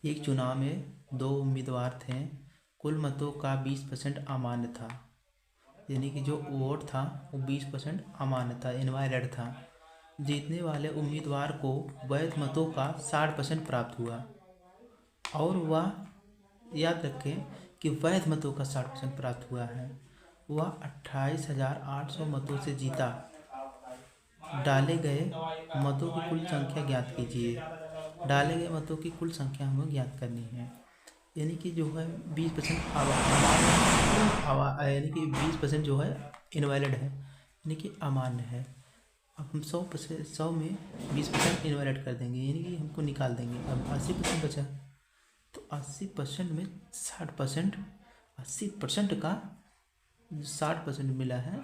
एक चुनाव में दो उम्मीदवार थे। कुल मतों का 20% अमान्य था, यानी कि जो वोट था वो 20% अमान्य था, इनवैलिड था। जीतने वाले उम्मीदवार को वैध मतों का 60% प्राप्त हुआ और वह, याद रखें कि वैध मतों का 60% प्राप्त हुआ है। वह 28,800 मतों से जीता। डाले गए मतों की कुल संख्या ज्ञात कीजिए। डाले गए मतों की कुल संख्या हमें ज्ञात करनी है। यानी कि जो है 20% यानी कि 20% जो है इनवैलिड है, यानी कि अमान्य है। अब हम 100 में 20% इनवैलिड कर देंगे, यानी कि हमको निकाल देंगे। अब 80% बचा, तो 80% में 60%, 80% का 60% मिला है,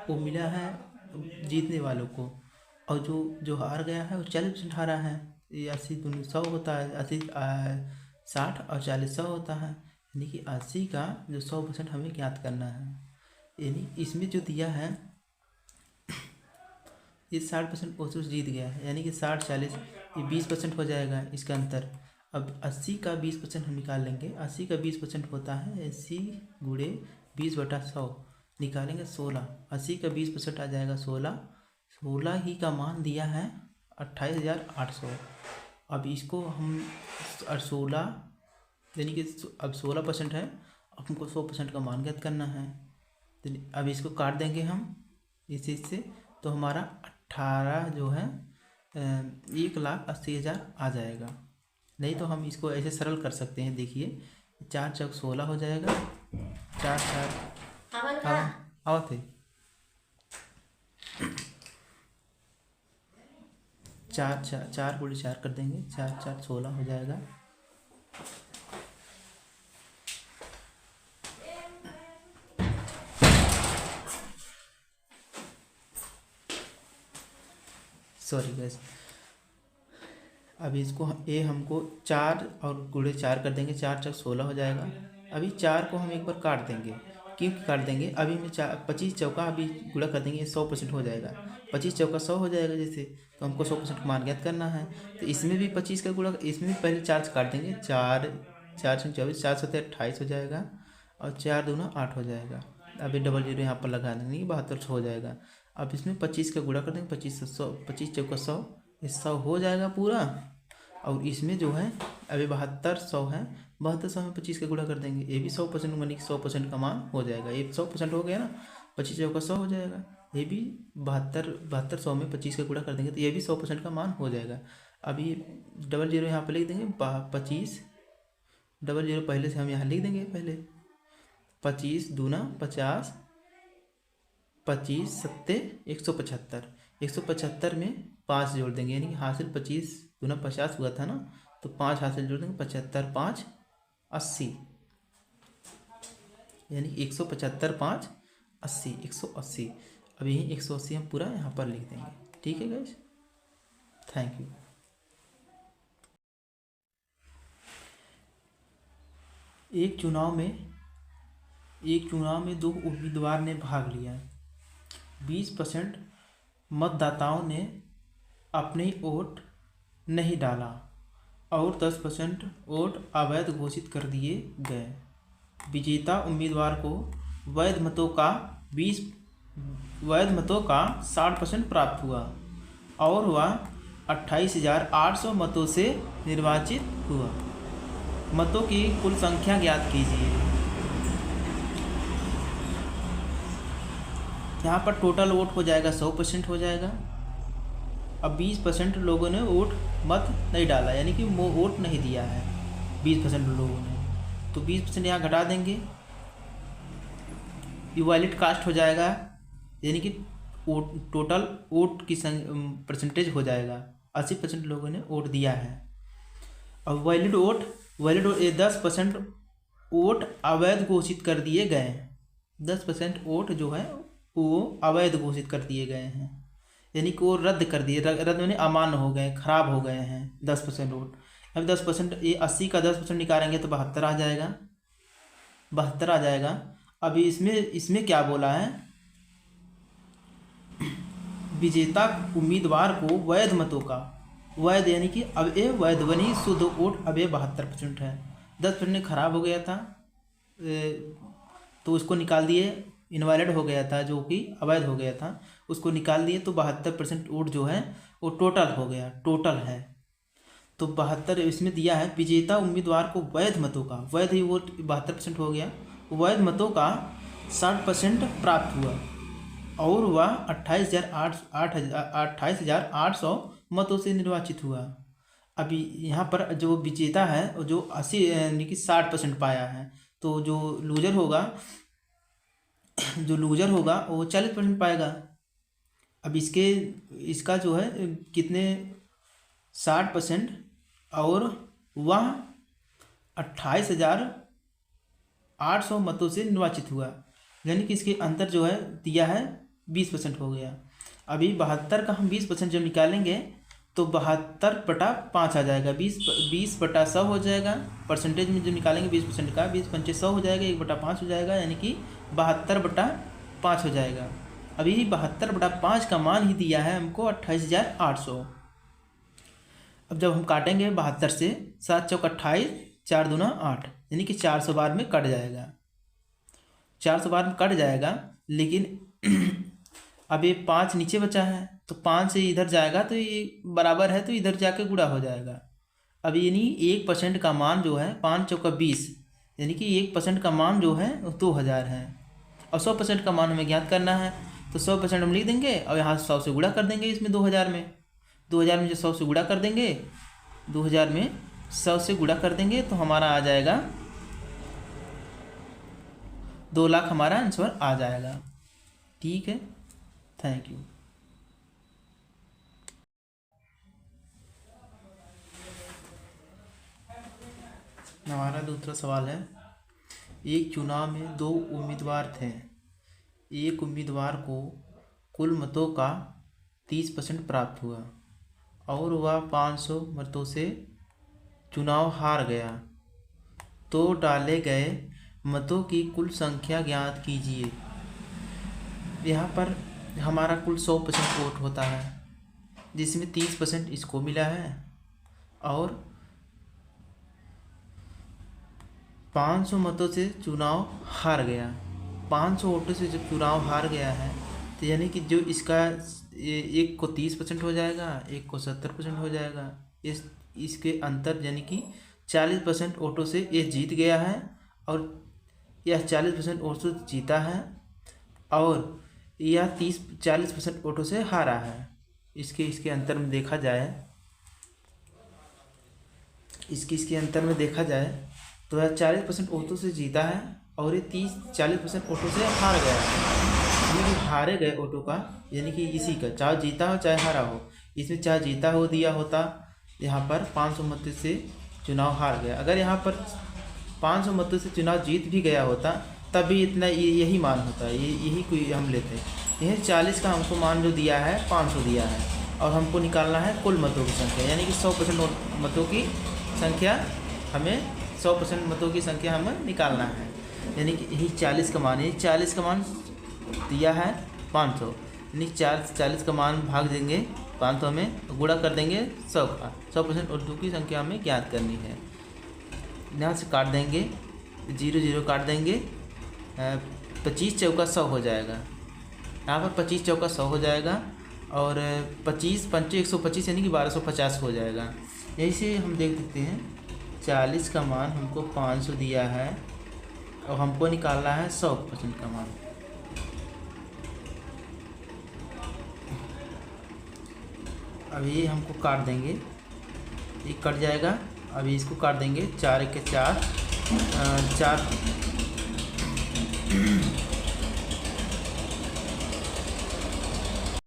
वो मिला है जीतने वालों को। और जो जो हार गया है वो 40% हारा है। ये 80 दूनी 100 होता है, 80 60 और 40 100 होता है, यानी कि 80 का जो 100% हमें ज्ञात करना है। यानी इसमें जो दिया है ये 60% कोशिश जीत गया है, यानी कि 60 40 ये 20% हो जाएगा इसका अंतर। अब 80 का 20% हम निकाल लेंगे। 80 का 20% होता है 80 गुणे 20/100, निकालेंगे 16। 80 का 20% आ जाएगा 16। 16 ही का मान दिया है 28,800। अब इसको हम 16, यानी कि अब 16% है, अब हमको 100% का मान ज्ञात करना है। तो अब इसको काट देंगे हम इस चीज़ से, तो हमारा 18 जो है 1,80,000 आ जाएगा। नहीं तो हम इसको ऐसे सरल कर सकते हैं, देखिए 4 चौक 16 हो जाएगा। 4 4 आओ थे 4 गुणे 4 कर देंगे, 4 4 16 हो जाएगा। Sorry gas. अभी इसको हमको 4 और गुणे 4 कर देंगे, 4 4 16 हो जाएगा। अभी 4 को हम एक बार काट देंगे, क्यों काट देंगे, अभी में 25 चौका अभी गुणा कर देंगे, 100% हो जाएगा। 25 चौका 100 हो जाएगा जैसे, तो हमको 100% मान ज्ञात करना है। तो इसमें भी 25 का गुणा, इसमें भी पहले 4 से काट देंगे। 4 4 6 24, 4 7 28 हो जाएगा, और 4 दूना 8 हो जाएगा। अभी डबल जीरो यहाँ पर लगा देंगे, 72 हो जाएगा। अब इसमें 25 का गुणा कर देंगे, 25 से 100, 25 चौका 100, ये 100 हो जाएगा पूरा। और इसमें जो है अभी 72 है, 72 में 25 का गुणा कर देंगे, ये भी 100%, यानी कि 100% का मान हो जाएगा। ये 100% हो गया ना, 25 चौका 100 हो जाएगा। ये भी 72 में 25 का गुणा कर देंगे, तो ये भी 100% का मान हो जाएगा। अभी डबल जीरो यहाँ पर लिख देंगे, 25, डबल जीरो पहले से हम यहाँ लिख देंगे पहले। 25 दूना 50, 25 सत्ते 175, 175 में 5 जोड़ देंगे, यानी कि हासिल 25 दूना 50 हुआ था ना, तो 5 हासिल जोड़ देंगे, 75 5 80, यानी 175 5 80, 180। अब यही 180 हम पूरा यहाँ पर लिख देंगे। ठीक है गाइस, थैंक यू। एक चुनाव में दो उम्मीदवार ने भाग लिया। 20% मतदाताओं ने अपनी वोट नहीं डाला और 10% वोट अवैध घोषित कर दिए गए। विजेता उम्मीदवार को वैध मतों का 60% प्राप्त हुआ और वह 28,800 मतों से निर्वाचित हुआ। मतों की कुल संख्या ज्ञात कीजिए। यहाँ पर टोटल वोट हो जाएगा 100% हो जाएगा। अब 20% लोगों ने मत नहीं डाला, यानी कि वो वोट नहीं दिया है 20% लोगों ने, तो 20% यहाँ घटा देंगे, इवैलिड कास्ट हो जाएगा, यानी कि टोटल वोट की परसेंटेज हो जाएगा। 80% लोगों ने वोट दिया है। अब वैलिड वोट 10% वोट अवैध घोषित कर दिए गए हैं। 10% वोट जो है वो अवैध घोषित कर दिए गए हैं, यानी कि वो रद्द कर दिए, रद्द यानी अमान्य हो गए, खराब हो गए हैं 10% वोट। अब 10%, ये 80 का 10% निकालेंगे तो 72 आ जाएगा, 72 आ जाएगा। अभी इसमें क्या बोला है, विजेता उम्मीदवार को वैध मतों का वैध यानी कि अब ये वैध बनी, शुद्ध वोट अब ये 72% है। 10% खराब हो गया था तो उसको निकाल दिए, इनवैलिड हो गया था जो कि अवैध हो गया था, उसको निकाल दिए तो 72% वोट जो है वो टोटल हो गया, टोटल है। तो 72 इसमें दिया है विजेता उम्मीदवार को वैध मतों का, वैध ही वोट 72% हो गया, वैध मतों का 60% प्राप्त हुआ और वह 28,800 मतों से निर्वाचित हुआ। अभी यहाँ पर जो विजेता है वो जो 80 यानी कि 60% पाया है, तो जो लूजर होगा वो 40% पाएगा। अब इसका जो है कितने 60% और वह 28,800 मतों से निर्वाचित हुआ, यानी कि इसके अंतर जो है दिया है 20% हो गया। अभी 72 का हम 20% जब निकालेंगे तो 72/5 आ जाएगा, 20/100 हो जाएगा। परसेंटेज में जब निकालेंगे 20% का 20×5 100 हो जाएगा, 1/5 हो जाएगा, यानी कि 72/5 हो जाएगा। अभी 72/5 का मान ही दिया है हमको 28,800। अब जब हम काटेंगे 72 से 7 चौक 28, 4 दूना 8, यानी कि 400 बार में कट जाएगा, 400 बार में कट जाएगा। लेकिन अब ये 5 नीचे बचा है तो 5 से इधर जाएगा तो ये बराबर है तो इधर जाके गुणा हो जाएगा। अब यानी 1% का मान जो है 5 चौका 20, यानी कि 1% का मान जो है वो 2000 है और 100% का मान हमें ज्ञात करना है। तो 100% हम लिख देंगे और यहाँ 100 से गुणा कर देंगे इसमें 2000 में जो 100 से गुणा कर देंगे, 2000 में 100 से गुणा कर देंगे तो हमारा आ जाएगा 2 लाख, हमारा आंसर आ जाएगा। ठीक है, थैंक यू। हमारा दूसरा सवाल है, एक चुनाव में 2 उम्मीदवार थे, एक उम्मीदवार को कुल मतों का 30% प्राप्त हुआ और वह 500 मतों से चुनाव हार गया, तो डाले गए मतों की कुल संख्या ज्ञात कीजिए। यहाँ पर हमारा कुल 100% वोट होता है जिसमें 30% इसको मिला है और 500 मतों से चुनाव हार गया। 500 वोटों से जब चुनाव हार गया है तो यानी कि जो इसका एक को 30% हो जाएगा, एक को 70% हो जाएगा, इसके अंतर यानी कि 40% वोटों से ये जीत गया है और यह 40% वोटों से जीता है और यह 40% वोटों से हारा है। इसके अंतर में देखा जाए, इसके अंतर में देखा जाए तो यह 40% वोटों से जीता है और ये 40% वोटों से हार गया है। यानी कि हारे गए वोटों का, यानी कि इसी का चाहे जीता हो चाहे हारा हो, इसमें चाहे जीता हो दिया होता, यहाँ पर 500 मतों से चुनाव हार गया। अगर यहाँ पर 500 मतों से चुनाव जीत भी गया होता तब भी इतना यही मान होता, यही कोई हम लेते। यही 40 का हमको मान जो दिया है 500 दिया है और हमको निकालना है कुल मतों की संख्या, यानी कि 100% मतों की संख्या हमें 100% मतों की संख्या हमें निकालना है। यानी कि यही 40 का मान, यही 40 का मान दिया है 500, यानी 40 का मान भाग देंगे 500 में, गुणा कर देंगे 100 का। 100% उर्दू की संख्या हमें ज्ञात करनी है। यहाँ से काट देंगे 0 काट देंगे, 25 चौका 100 हो जाएगा। यहाँ पर 25 चौका 100 हो जाएगा और 25 पंचे 125 यानी कि 1250 हो जाएगा। यही से हम देख सकते हैं 40 का मान हमको 500 दिया है और हमको निकालना है 100% का मान। अभी हमको काट देंगे, ये कट जाएगा। अभी इसको काट देंगे 4 1 के 4, 4